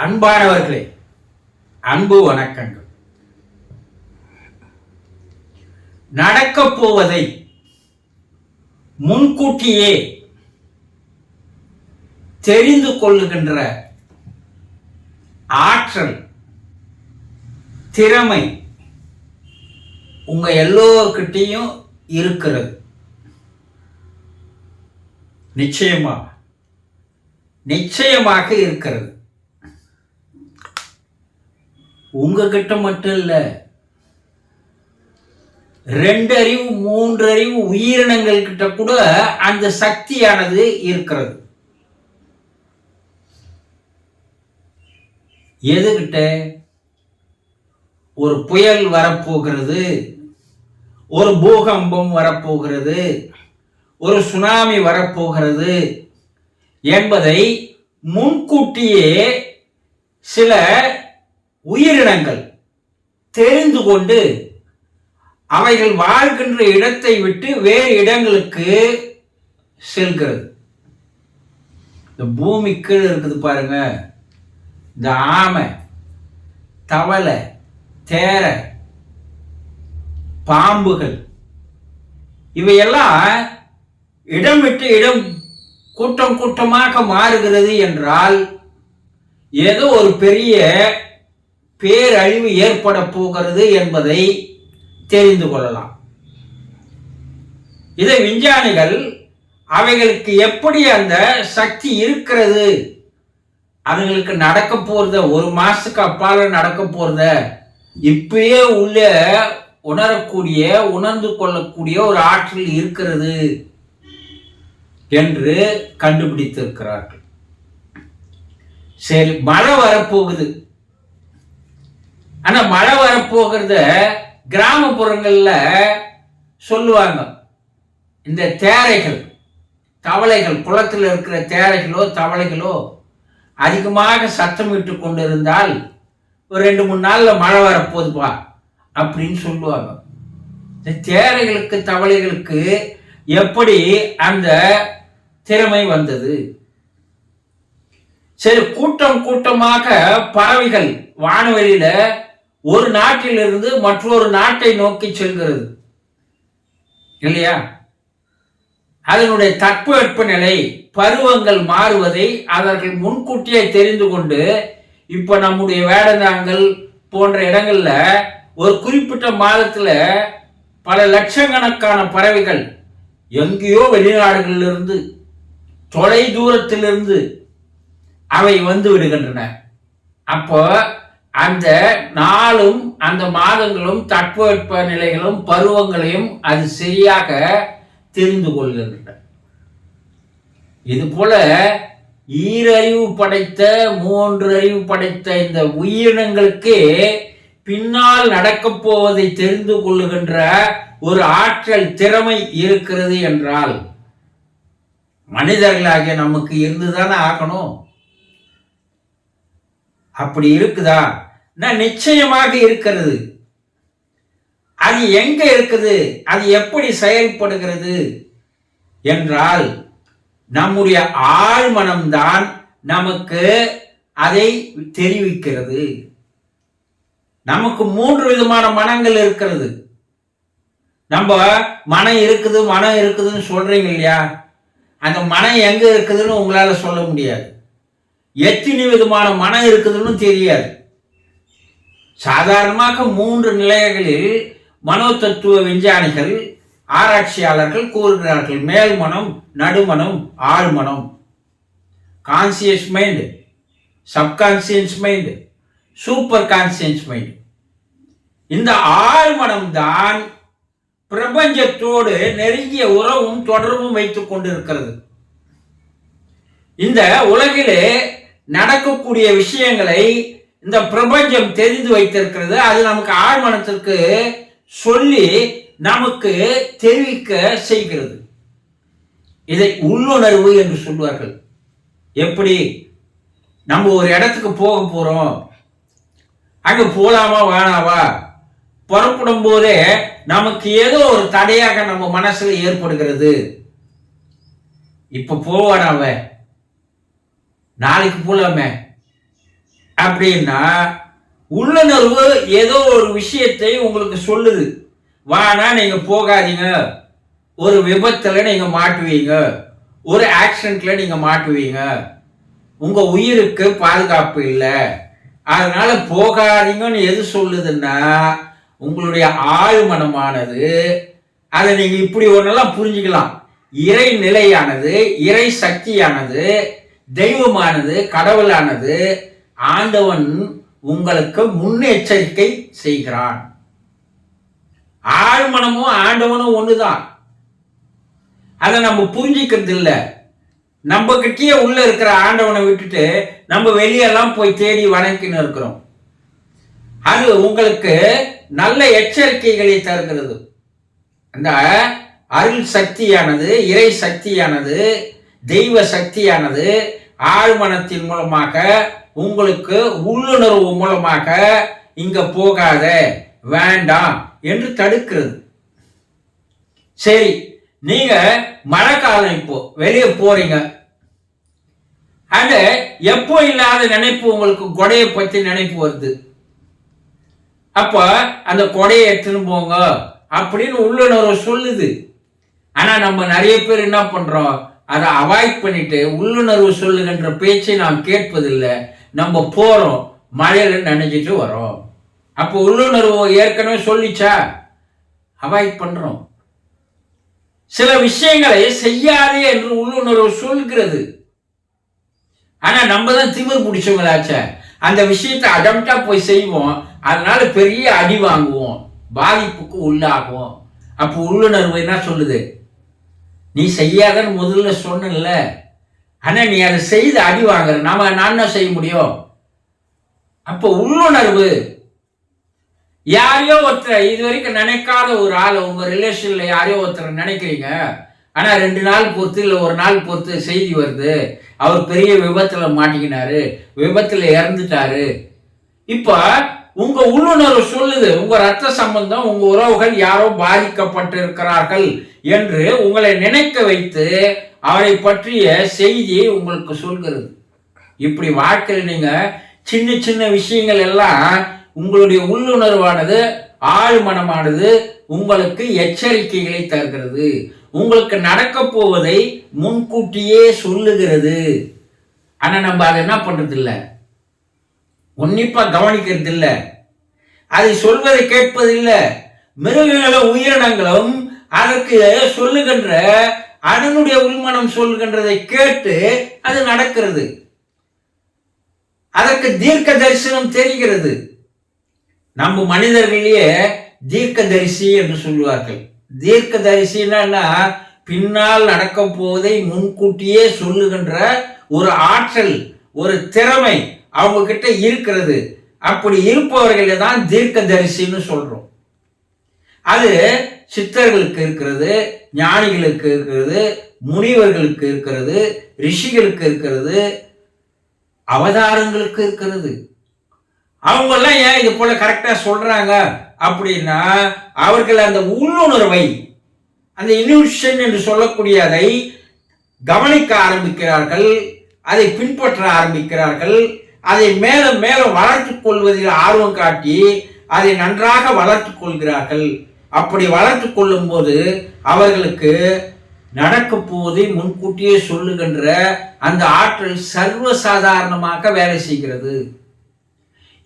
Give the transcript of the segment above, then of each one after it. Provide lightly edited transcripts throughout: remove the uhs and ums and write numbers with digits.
அன்பானவர்களே, அன்பு வணக்கங்கள். நடக்கப் போவதை முன்கூட்டியே தெரிந்து கொள்ளுகின்ற ஆற்றல், திறமை உங்க எல்லோருக்கிட்டையும் இருக்கிறது. நிச்சயமாக இருக்கிறது. உங்ககிட்ட மட்டும் இல்ல, 2 அறிவு 3 அறிவு உயிரினங்கள் கிட்ட கூட அந்த சக்தியானது இருக்கிறது. எதுகிட்ட? ஒரு புயல் வரப்போகிறது, ஒரு பூகம்பம் வரப்போகிறது, ஒரு சுனாமி வரப்போகிறது என்பதை முன்கூட்டியே சில உயிரினங்கள் தெரிந்து கொண்டு அவைகள் வாழ்கின்ற இடத்தை விட்டு வேறு இடங்களுக்கு செல்கிறது. இந்த பூமிக்கு இருக்குது பாருங்க, இந்த ஆமை, தவளை, தேரை, பாம்புகள் இவையெல்லாம் இடம் விட்டு இடம் கூட்டம் கூட்டமாக மாறுகிறது என்றால் ஏதோ ஒரு பெரிய பேரழிவு ஏற்பட போகிறது என்பதை தெரிந்து கொள்ளலாம். இதை விஞ்ஞானிகள் அவைகளுக்கு எப்படி அந்த சக்தி இருக்கிறது, அதுங்களுக்கு நடக்க போறத, ஒரு மாசத்துக்கு அப்பால நடக்க போறத இப்பயே உள்ள உணரக்கூடிய, உணர்ந்து கொள்ளக்கூடிய ஒரு ஆற்றல் இருக்கிறது என்று கண்டுபிடித்திருக்கிறார்கள். சரி, மழை வரப்போகுது. ஆனா மழை வரப்போகிறத கிராமப்புறங்கள்ல சொல்லுவாங்க. இந்த தேரைகள், தவளைகள், குளத்தில் இருக்கிற தேரைகளோ தவளைகளோ அதிகமாக சத்தமிட்டு கொண்டிருந்தால் ஒரு 2-3 நாள்ல மழை வரப்போகுதுப்பா அப்படின்னு சொல்லுவாங்க. இந்த தேரைகளுக்கு தவளைகளுக்கு எப்படி அந்த திறமை வந்தது? சரி, கூட்டம் கூட்டமாக பறவைகள் வானவெளியில ஒரு நாட்டிலிருந்து மற்றொரு நாட்டை நோக்கி செல்கிறது இல்லையா? அதனுடைய தட்பவெப்பநிலை, பருவங்கள் மாறுவதை அவர்கள் முன்கூட்டியே தெரிந்து கொண்டு இப்ப நம்முடைய வேடந்தாங்கல் போன்ற இடங்கள்ல ஒரு குறிப்பிட்ட மாதத்துல பல லட்சக்கணக்கான பறவைகள் எங்கேயோ வெளிநாடுகளிலிருந்து, தொலை தூரத்திலிருந்து அவை வந்து விடுகின்றன. அப்போ அந்த நாளும் அந்த மாதங்களும் தட்பவெப்ப நிலைகளும் பருவங்களையும் அது சரியாக தெரிந்து கொள்கின்றன. இது போல ஈரறிவு படைத்த 3 அறிவு படைத்த இந்த உயிரினங்களுக்கு பின்னால் நடக்கப் போவதை தெரிந்து கொள்ளுகின்ற ஒரு ஆற்றல், திறமை இருக்கிறது என்றால் மனிதர்களாகிய நமக்கு இருந்துதானே ஆகணும். அப்படி இருக்குதா? நிச்சயமாக இருக்கிறது. அது எங்க இருக்குது, அது எப்படி செயல்படுகிறது என்றால் நம்முடைய ஆழ்மனம்தான் நமக்கு அதை தெரிவிக்கிறது. நமக்கு 3 விதமான மனங்கள் இருக்கிறது. நம்ம மனம் இருக்குதுன்னு சொல்றீங்க இல்லையா? அந்த மனம் எங்க இருக்குதுன்னு உங்களால சொல்ல முடியாது. எத்தனை விதமான மனம் இருக்குதுன்னு தெரியாது. சாதாரணமாக 3 நிலைகளில் மனோ தத்துவ விஞ்ஞானிகள், ஆராய்ச்சியாளர்கள் கூறுகிறார்கள். மேல் மனம், நடுமனம், ஆழ்மனம். Conscious mind, subconscious mind, super conscious mind. இந்த ஆழ்மனம் தான் பிரபஞ்சத்தோடு நெருங்கிய உறவும் தொடர்பும் வைத்துக் கொண்டிருக்கிறது. இந்த உலகிலே நடக்கக்கூடிய விஷயங்களை இந்த பிரபஞ்சம் தெரிந்து வைத்திருக்கிறது. அது நமக்கு ஆழ்மனத்திற்கு சொல்லி நமக்கு தெரிவிக்க செய்கிறது. இதை உள்ளுணர்வு என்று சொல்வார்கள். எப்படி? நம்ம ஒரு இடத்துக்கு போக போறோம், அங்க போலாமா வேணாவா, புறப்படும் போதே நமக்கு ஏதோ ஒரு தடையாக நம்ம மனசுல ஏற்படுகிறது. இப்ப போவானாவ, நாளைக்கு போலாமே அப்படின்னா உள்ளுணர்வு ஏதோ ஒரு விஷயத்தை உங்களுக்கு சொல்லுது. வானா நீங்க போகாதீங்க, ஒரு விபத்துல நீங்க மாட்டுவீங்க, ஒரு ஆக்சிடென்ட்ல நீங்க மாட்டுவீங்க, உங்க உயிருக்கு பாதுகாப்பு இல்லை, அதனால போகாதீங்கன்னு எது சொல்லுதுன்னா உங்களுடைய ஆழ்மனமானது. அதை நீங்க இப்படி ஒன்னெல்லாம் புரிஞ்சுக்கலாம். இறை நிலையானது, இறை சக்தியானது, தெய்வமானது, கடவுளானது, ஆண்டவன் உங்களுக்கு முன்னெச்சரிக்கை செய்கிறான். ஆழ்மனமும் ஆண்டவனும் ஒண்ணுதான். அதை நம்ம புரிஞ்சிக்கிறது இல்லை. நம்ம கிட்டயே உள்ள இருக்கிற ஆண்டவனை விட்டுட்டு நம்ம வெளியெல்லாம் போய் தேடி வணங்கின்னு இருக்கிறோம். அது உங்களுக்கு நல்ல எச்சரிக்கைகளை தருகிறது. அந்த அருள் சக்தியானது, இறை சக்தியானது, தெய்வ சக்தியானது ஆழ்மனத்தின் மூலமாக உங்களுக்கு உள்ளுணர்வு மூலமாக இங்க போகாத, வேண்டாம் என்று தடுக்கிறது. சரி, நீங்க மழை காலம், இப்போ வெளியே போறீங்க, அந்த எப்போ இல்லாத நினைப்பு உங்களுக்கு கொடையை பத்தி நினைப்பு வருது. அப்ப அந்த கொடையை எடுத்துன்னு போங்க அப்படின்னு உள்ளுணர்வு சொல்லுது. ஆனா நம்ம நிறைய பேர் என்ன பண்றோம், அதை அவாய்ட் பண்ணிட்டு உள்ளுணர்வு சொல்லுகின்ற பேச்சை நாம் கேட்பதில்லை. நம்ம போறோம், மழையில நினைச்சிட்டு வரோம். அப்போ உள்ளுணர்வு ஏற்கனவே சொல்லிச்சா, அவாய்ட் பண்றோம். சில விஷயங்களை செய்யாதே என்று உள்ளுணர்வு சொல்கிறது. ஆனா நம்ம தான் திமிர் பிடிச்சவங்களாச்ச, அந்த விஷயத்தை அடம்டா போய் செய்வோம், அதனால பெரிய அடி வாங்குவோம், பாதிப்புக்கு உள்ளாகுவோம். அப்போ உள்ளுணர்வு என்ன சொல்லுது, நீ செய்யாதன்னு முதல்ல சொன்னல, ஆனா நீ அதை செய்து அடி வாங்குற, நான் என்ன செய்ய முடியும்? அப்போ உள்ளுணர்வு யாரையோ ஒருத்தர் இது வரைக்கும் நினைக்காத ஒரு ஆளை உங்க ரிலேஷன்ல யாரையோ ஒருத்தர் நினைக்கிறீங்க. ஆனா 2 நாள் பொறுத்து இல்லை ஒரு நாள் பொறுத்து செய்தி வருது, அவர் பெரிய விபத்துல மாட்டிக்கினாரு, விபத்துல இறந்துட்டாரு. இப்ப உங்க உள்ளுணர்வு சொல்லுது, உங்க ரத்த சம்பந்தம், உங்க உறவுகள் யாரோ பாதிக்கப்பட்டு இருக்கிறார்கள் என்று உங்களை நினைக்க வைத்து அவரை பற்றிய செய்தியை உங்களுக்கு சொல்கிறது. இப்படி வாழ்க்கையில் நீங்க சின்ன சின்ன விஷயங்கள் எல்லாம் உங்களுடைய உள்ளுணர்வானது, ஆழ்மனமானது உங்களுக்கு எச்சரிக்கைகளை தருகிறது, உங்களுக்கு நடக்க போவதை முன்கூட்டியே சொல்லுகிறது. ஆனா நம்ம அதை என்ன பண்றது இல்லை, உன்னிப்பா கவனிக்கிறது இல்லை, அதை சொல்வதை கேட்பதில்லை. மிருகங்களும் உயிரினங்களும் அதற்கு சொல்லுகின்ற, அதனுடைய உள்மனம் சொல்லுகின்றதை கேட்டு அது நடக்கிறது. அதற்கு தீர்க்க தரிசனம் தெரிகிறது. நம்ம மனிதர்களையே தீர்க்க தரிசி என்று சொல்லுவார்கள். தீர்க்க தரிசினா பின்னால் நடக்க போவதை முன்கூட்டியே சொல்லுகின்ற ஒரு ஆற்றல், ஒரு திறமை அவங்க கிட்ட இருக்கிறது. அப்படி இருப்பவர்களை தான் தீர்க்க தரிசின்னு சொல்றோம். அது சித்தர்களுக்கு இருக்கிறது, ஞானிகளுக்கு இருக்கிறது, முனிவர்களுக்கு இருக்கிறது, ரிஷிகளுக்கு இருக்கிறது, அவதாரங்களுக்கு இருக்கிறது. அவங்க எல்லாம் ஏன் இது போல கரெக்டா சொல்றாங்க அப்படின்னா, அவர்கள் அந்த உள்ளுணர்வை, அந்த இன்யூஷன் என்று சொல்லக்கூடியதை கவனிக்க ஆரம்பிக்கிறார்கள், அதை பின்பற்ற ஆரம்பிக்கிறார்கள், அதை மேலும் மேலும் வளர்த்துக் கொள்வதில் ஆர்வம் காட்டி அதை நன்றாக வளர்த்துக் கொள்கிறார்கள். அப்படி வளர்த்துக் கொள்ளும் போது அவர்களுக்கு நடக்க போவதை முன்கூட்டியே சொல்லுகின்ற அந்த ஆற்றல் சர்வசாதாரணமாக வேலை செய்கிறது.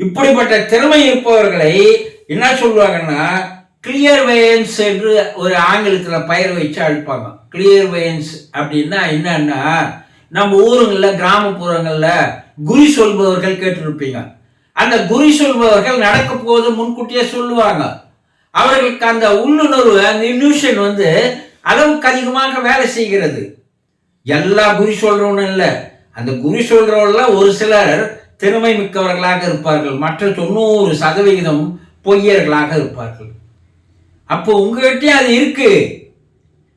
இப்படிப்பட்ட திறமை இருப்பவர்களை என்ன சொல்லுவாங்கன்னா கிளியர்வேயன்ஸ் என்று ஒரு ஆங்கிலத்துல பெயர் வச்சு அழைப்பாங்க. கிளியர்வேயன்ஸ் அப்படின்னா என்னன்னா, நம்ம ஊருங்கள்ல கிராமப்புறங்கள்ல குறி சொல்பவர்கள் கேட்டிருப்பீங்க. அந்த குறி சொல்பவர்கள் நடக்க போது முன்கூட்டியே சொல்லுவாங்க. அவர்களுக்கு அந்த உள்ளுணர்வு, அந்த இன்யூஷன் அளவுக்கு அதிகமாக வேலை செய்கிறது. எல்லா குறி சொல்றவனும் இல்லை, அந்த குறி சொல்றவங்கள ஒரு சிலர் திறமை மிக்கவர்களாக இருப்பார்கள், மற்ற 90% பொய்யர்களாக இருப்பார்கள். அப்போ உங்ககிட்ட அது இருக்கு,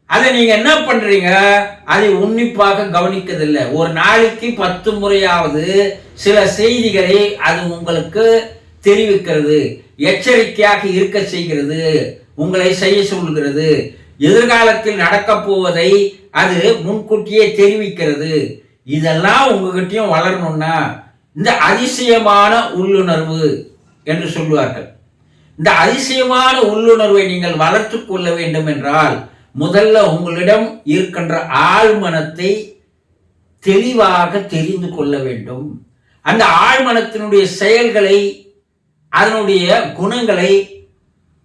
அதை நீங்க என்ன பண்றீங்க, அதை உன்னிப்பாக கவனிக்கதில்லை. ஒரு நாளைக்கு 10 முறையாவது சில செய்திகளை அது உங்களுக்கு தெரிவிக்கிறது, எச்சரிக்கையாக இருக்க செய்கிறது, உங்களை செய்ய சொல்கிறது, எதிர்காலத்தில் நடக்க போவதை அது முன்கூட்டியே தெரிவிக்கிறது. இதெல்லாம் உங்ககிட்டயும் வளரணும்னா இந்த அதிசயமான உள்ளுணர்வு என்று சொல்லுவார்கள். இந்த அதிசயமான உள்ளுணர்வை நீங்கள் வளர்த்து கொள்ள வேண்டும் என்றால் முதல்ல உங்களிடம் இருக்கின்ற ஆழ்மனத்தை தெளிவாக தெரிந்து கொள்ள வேண்டும். அந்த ஆழ்மனத்தினுடைய செயல்களை, அதனுடைய குணங்களை,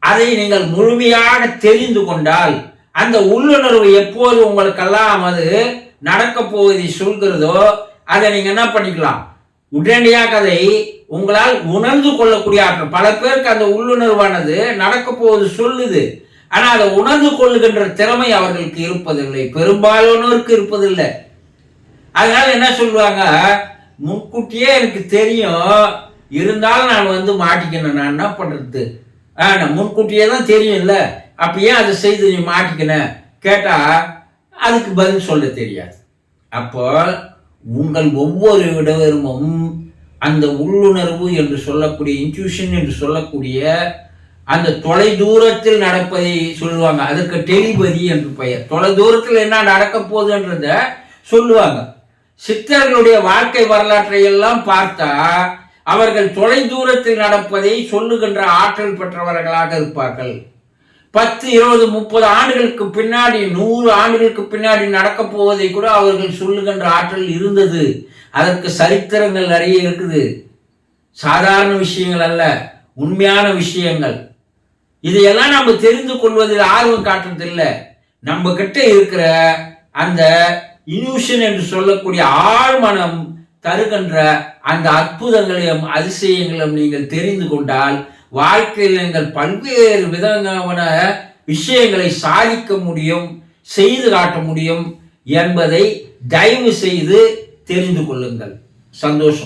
அதை நீங்கள் முழுமையாக தெரிந்து கொண்டால் அந்த உள்ளுணர்வு எப்போது உங்களுக்கெல்லாம் அது நடக்க போவதை சொல்கிறதோ அதை நீங்க என்ன பண்ணிக்கலாம், உடனடியாக அதை உங்களால் உணர்ந்து கொள்ளக்கூடிய ஆற்றல். பல பேருக்கு அந்த உள்ளுணர்வானது நடக்க போவது சொல்லுது, ஆனா அதை உணர்ந்து கொள்ளுகின்ற திறமை அவர்களுக்கு இருப்பதில்லை, பெரும்பாலானோருக்கு இருப்பதில்லை. அதனால என்ன சொல்லுவாங்க, முன்கூட்டியே எனக்கு தெரியும், இருந்தாலும் நான் மாட்டிக்கணும், நான் என்ன பண்றது, நான் முன்கூட்டியே தான் தெரியும்ல, அப்ப ஏன் அதை செய்து நீ மாட்டிக்கணும் கேட்டா அதுக்கு பதில் சொல்ல தெரியாது. அப்போ உங்கள் ஒவ்வொரு இடமும் அந்த உள்ளுணர்வு என்று சொல்லக்கூடிய இன்ட்யூஷன் என்று சொல்லக்கூடிய அந்த தொலை தூரத்தில் நடப்பதை சொல்லுவாங்க. அதுக்கு டெலிபதி என்று பெயர். தொலை தூரத்தில் என்ன நடக்க போகுதுன்றத சொல்லுவாங்க. சித்தர்களுடைய வாழ்க்கை வரலாற்றை எல்லாம் பார்த்தா அவர்கள் தொலை தூரத்தில் நடப்பதை சொல்லுகின்ற ஆற்றல் பெற்றவர்களாக இருப்பார்கள். 10, 20, 30 ஆண்டுகளுக்கு பின்னாடி, 100 ஆண்டுகளுக்கு பின்னாடி நடக்க போவதை கூட அவர்கள் சொல்லுகின்ற ஆற்றல் இருந்தது. அதற்கு சரித்திரங்கள் நிறைய இருக்குது. சாதாரண விஷயங்கள் அல்ல, உண்மையான விஷயங்கள். இதையெல்லாம் நம்ம தெரிந்து கொள்வதில் ஆர்வம் காட்டுறதில்லை. நம்ம கிட்ட இருக்கிற அந்த இல்யூஷன் என்று சொல்லக்கூடிய ஆழ்மனம் தருகின்ற அந்த அற்புதங்களையும் அதிசயங்களையும் நீங்கள் தெரிந்து கொண்டால் வாழ்க்கையில் நீங்கள் பல்வேறு விதமான விஷயங்களை சாதிக்க முடியும், செய்து காட்ட முடியும் என்பதை தயவு செய்து தெரிந்து கொள்ளுங்கள். சந்தோஷம்.